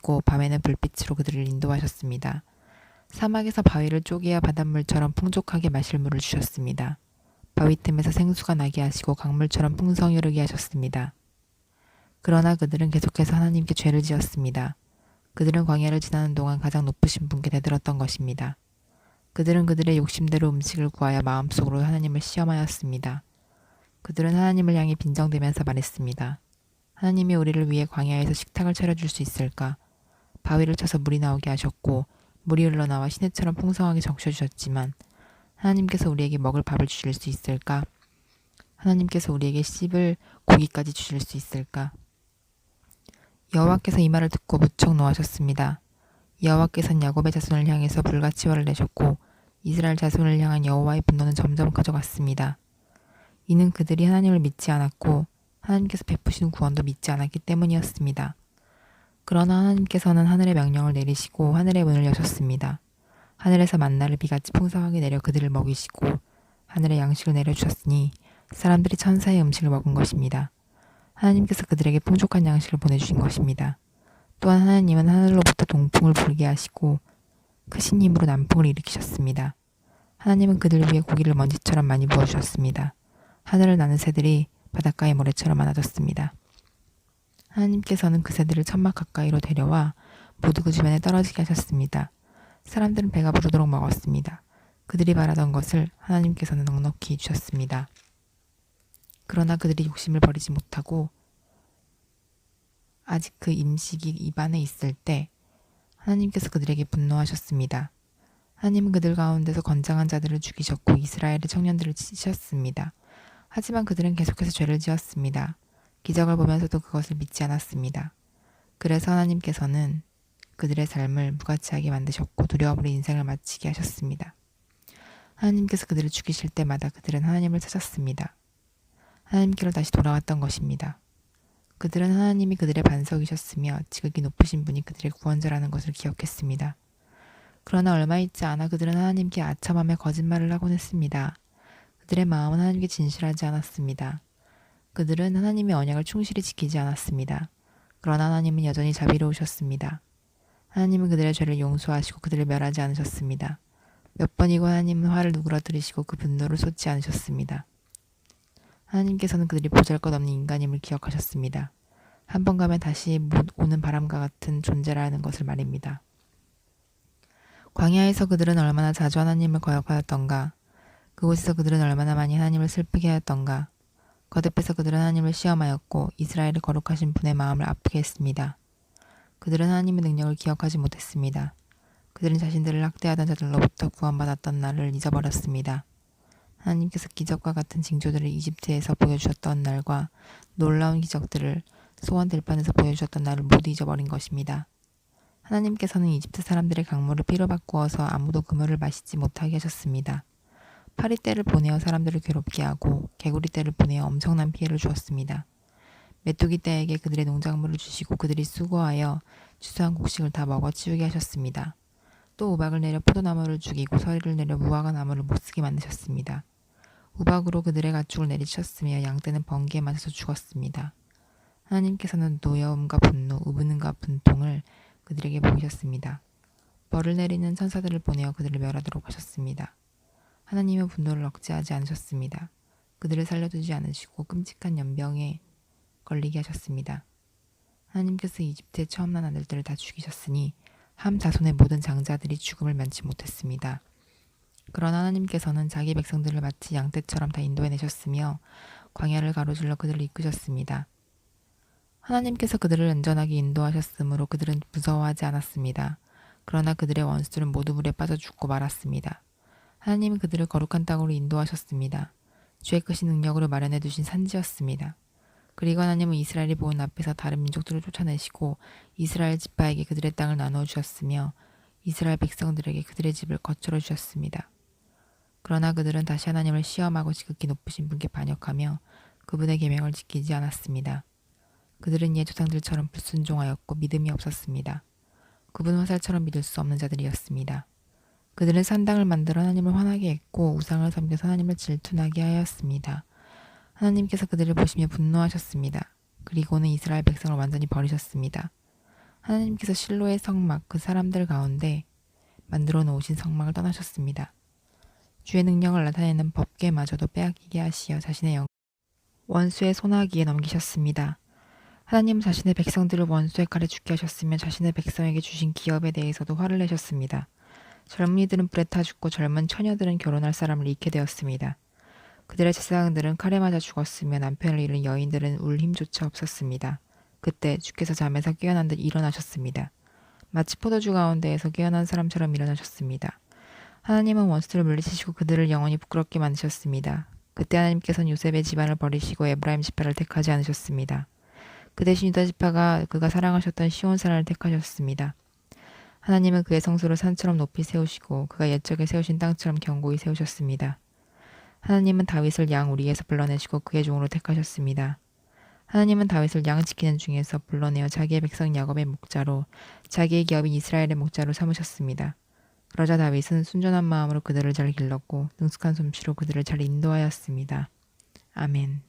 주셨고 밤에는 불빛으로 그들을 인도하셨습니다. 사막에서 바위를 쪼개어 바닷물처럼 풍족하게 마실 물을 주셨습니다. 바위 틈에서 생수가 나게 하시고 강물처럼 풍성히 흐르게 하셨습니다. 그러나 그들은 계속해서 하나님께 죄를 지었습니다. 그들은 광야를 지나는 동안 가장 높으신 분께 대들었던 것입니다. 그들은 그들의 욕심대로 음식을 구하여 마음속으로 하나님을 시험하였습니다. 그들은 하나님을 향해 빈정대면서 말했습니다. 하나님이 우리를 위해 광야에서 식탁을 차려줄 수 있을까? 바위를 쳐서 물이 나오게 하셨고 물이 흘러나와 시내처럼 풍성하게 적셔주셨지만 하나님께서 우리에게 먹을 밥을 주실 수 있을까? 하나님께서 우리에게 씹을 고기까지 주실 수 있을까? 여호와께서 이 말을 듣고 무척 노하셨습니다. 여호와께서는 야곱의 자손을 향해서 불같이 화를 내셨고 이스라엘 자손을 향한 여호와의 분노는 점점 커져갔습니다. 이는 그들이 하나님을 믿지 않았고 하나님께서 베푸신 구원도 믿지 않았기 때문이었습니다. 그러나 하나님께서는 하늘의 명령을 내리시고 하늘의 문을 여셨습니다. 하늘에서 만나를 비같이 풍성하게 내려 그들을 먹이시고 하늘의 양식을 내려주셨으니 사람들이 천사의 음식을 먹은 것입니다. 하나님께서 그들에게 풍족한 양식을 보내주신 것입니다. 또한 하나님은 하늘로부터 동풍을 불게 하시고 크신 힘으로 남풍을 일으키셨습니다. 하나님은 그들 위에 고기를 먼지처럼 많이 부어주셨습니다. 하늘을 나는 새들이 바닷가의 모래처럼 많아졌습니다. 하나님께서는 그 새들을 천막 가까이로 데려와 모두 그 주변에 떨어지게 하셨습니다. 사람들은 배가 부르도록 먹었습니다. 그들이 바라던 것을 하나님께서는 넉넉히 주셨습니다. 그러나 그들이 욕심을 버리지 못하고 아직 그 음식이 입안에 있을 때 하나님께서 그들에게 분노하셨습니다. 하나님은 그들 가운데서 건장한 자들을 죽이셨고 이스라엘의 청년들을 치셨습니다. 하지만 그들은 계속해서 죄를 지었습니다. 기적을 보면서도 그것을 믿지 않았습니다. 그래서 하나님께서는 그들의 삶을 무가치하게 만드셨고 두려움으로 인생을 마치게 하셨습니다. 하나님께서 그들을 죽이실 때마다 그들은 하나님을 찾았습니다. 하나님께로 다시 돌아왔던 것입니다. 그들은 하나님이 그들의 반석이셨으며 지극히 높으신 분이 그들의 구원자라는 것을 기억했습니다. 그러나 얼마 있지 않아 그들은 하나님께 아첨하며 거짓말을 하곤 했습니다. 그들의 마음은 하나님께 진실하지 않았습니다. 그들은 하나님의 언약을 충실히 지키지 않았습니다. 그러나 하나님은 여전히 자비로우셨습니다. 하나님은 그들의 죄를 용서하시고 그들을 멸하지 않으셨습니다. 몇 번이고 하나님은 화를 누그러뜨리시고 그 분노를 쏟지 않으셨습니다. 하나님께서는 그들이 보잘것없는 인간임을 기억하셨습니다. 한 번 가면 다시 못 오는 바람과 같은 존재라는 것을 말입니다. 광야에서 그들은 얼마나 자주 하나님을 거역하였던가. 그곳에서 그들은 얼마나 많이 하나님을 슬프게 하였던가. 거듭해서 그들은 하나님을 시험하였고 이스라엘의 거룩하신 분의 마음을 아프게 했습니다. 그들은 하나님의 능력을 기억하지 못했습니다. 그들은 자신들을 학대하던 자들로부터 구원받았던 날을 잊어버렸습니다. 하나님께서 기적과 같은 징조들을 이집트에서 보여주셨던 날과 놀라운 기적들을 소원 들판에서 보여주셨던 날을 모두 잊어버린 것입니다. 하나님께서는 이집트 사람들의 강물을 피로 바꾸어서 아무도 그 물을 마시지 못하게 하셨습니다. 파리떼를 보내어 사람들을 괴롭게 하고 개구리떼를 보내어 엄청난 피해를 주었습니다. 메뚜기떼에게 그들의 농작물을 주시고 그들이 수고하여 추수한 곡식을 다 먹어치우게 하셨습니다. 또 우박을 내려 포도나무를 죽이고 서리를 내려 무화과 나무를 못쓰게 만드셨습니다. 우박으로 그들의 가축을 내리쳤으며 양떼는 번개에 맞아서 죽었습니다. 하나님께서는 노여움과 분노, 우분과 분통을 그들에게 보이셨습니다. 벌을 내리는 천사들을 보내어 그들을 멸하도록 하셨습니다. 하나님은 분노를 억제하지 않으셨습니다. 그들을 살려두지 않으시고 끔찍한 연병에 걸리게 하셨습니다. 하나님께서 이집트에 처음 난 아들들을 다 죽이셨으니 함 자손의 모든 장자들이 죽음을 면치 못했습니다. 그러나 하나님께서는 자기 백성들을 마치 양떼처럼 다 인도해내셨으며 광야를 가로질러 그들을 이끄셨습니다. 하나님께서 그들을 안전하게 인도하셨으므로 그들은 무서워하지 않았습니다. 그러나 그들의 원수들은 모두 물에 빠져 죽고 말았습니다. 하나님은 그들을 거룩한 땅으로 인도하셨습니다. 주의 크신 능력으로 마련해 두신 산지였습니다. 그리고 하나님은 이스라엘이 보는 앞에서 다른 민족들을 쫓아내시고 이스라엘 지파에게 그들의 땅을 나누어 주셨으며 이스라엘 백성들에게 그들의 집을 거처로 주셨습니다. 그러나 그들은 다시 하나님을 시험하고 지극히 높으신 분께 반역하며 그분의 계명을 지키지 않았습니다. 그들은 옛 조상들처럼 불순종하였고 믿음이 없었습니다. 그분 화살처럼 믿을 수 없는 자들이었습니다. 그들은 산당을 만들어 하나님을 화나게 했고 우상을 섬겨서 하나님을 질투나게 하였습니다. 하나님께서 그들을 보시며 분노하셨습니다. 그리고는 이스라엘 백성을 완전히 버리셨습니다. 하나님께서 실로의 성막 그 사람들 가운데 만들어 놓으신 성막을 떠나셨습니다. 주의 능력을 나타내는 법궤마저도 빼앗기게 하시어 자신의 원수의 손아귀에 넘기셨습니다. 하나님 자신의 백성들을 원수의 칼에 죽게 하셨으며 자신의 백성에게 주신 기업에 대해서도 화를 내셨습니다. 젊은이들은 불에 타 죽고 젊은 처녀들은 결혼할 사람을 잃게 되었습니다. 그들의 제사장들은 칼에 맞아 죽었으며 남편을 잃은 여인들은 울 힘조차 없었습니다. 그때 주께서 잠에서 깨어난 듯 일어나셨습니다. 마치 포도주 가운데에서 깨어난 사람처럼 일어나셨습니다. 하나님은 원수들을 물리치시고 그들을 영원히 부끄럽게 만드셨습니다. 그때 하나님께서는 요셉의 집안을 버리시고 에브라임 지파를 택하지 않으셨습니다. 그 대신 유다 지파가 그가 사랑하셨던 시온산을 택하셨습니다. 하나님은 그의 성소를 산처럼 높이 세우시고 그가 옛적에 세우신 땅처럼 견고히 세우셨습니다. 하나님은 다윗을 양 우리에서 불러내시고 그의 종으로 택하셨습니다. 하나님은 다윗을 양 지키는 중에서 불러내어 자기의 백성 야곱의 목자로 자기의 기업인 이스라엘의 목자로 삼으셨습니다. 그러자 다윗은 순전한 마음으로 그들을 잘 길렀고 능숙한 솜씨로 그들을 잘 인도하였습니다. 아멘.